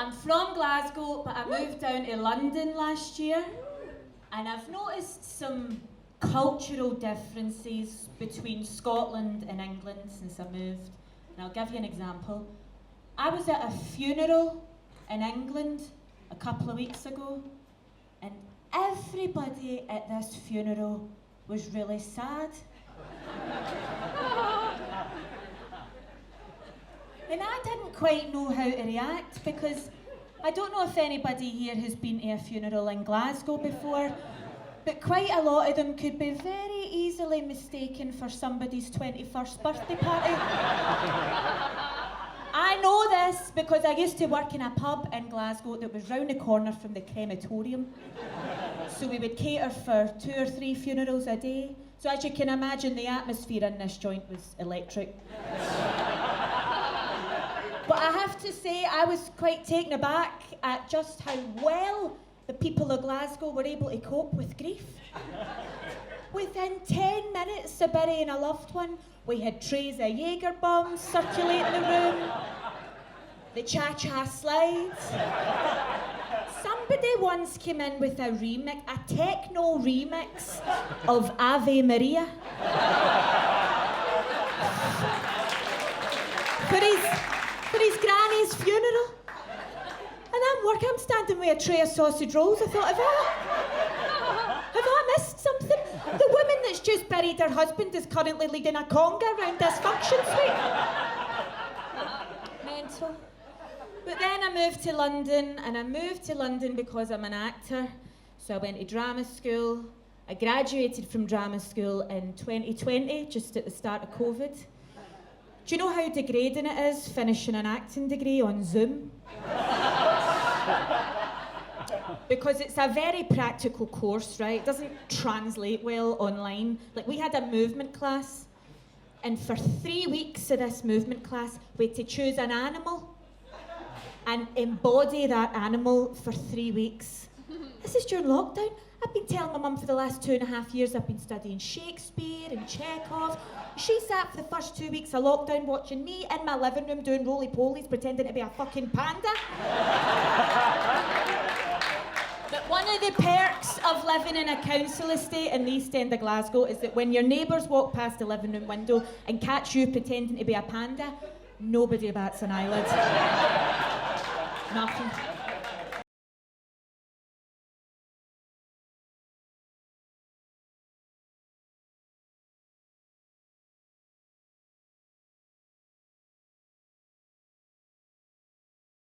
I'm from Glasgow, but I moved down to London last year, and I've noticed some cultural differences between Scotland and England since I moved. And I'll give you an example. I was at a funeral in England a couple of weeks ago, and everybody at this funeral was really sad. And I didn't quite know how to react, because I don't know if anybody here has been to a funeral in Glasgow before, but quite a lot of them could be very easily mistaken for somebody's 21st birthday party. I know this because I used to work in a pub in Glasgow that was round the corner from the crematorium. So we would cater for 2 or 3 funerals a day. So as you can imagine, the atmosphere in this joint was electric. But I have to say, I was quite taken aback at just how well the people of Glasgow were able to cope with grief. Within 10 minutes of burying a loved one, we had trays of Jaeger bombs circulating the room, the cha-cha slides. Somebody once came in with a remix, a techno remix of Ave Maria. For his granny's funeral. And I'm standing with a tray of sausage rolls. I thought, have I missed something? The woman that's just buried her husband is currently leading a conga around this function suite. Mental. But then I moved to London, and I moved to London because I'm an actor. So I went to drama school. I graduated from drama school in 2020, just at the start of COVID. Do you know how degrading it is finishing an acting degree on Zoom? Because it's a very practical course, right? It doesn't translate well online. Like, we had a movement class, and for 3 weeks of this movement class, we had to choose an animal and embody that animal for 3 weeks. This is during lockdown. I've been telling my mum for the last 2.5 years I've been studying Shakespeare and Chekhov. She sat for the first 2 weeks of lockdown watching me in my living room doing roly-polies, pretending to be a fucking panda. But one of the perks of living in a council estate in the East End of Glasgow is that when your neighbours walk past the living room window and catch you pretending to be a panda, nobody bats an eyelid. Nothing.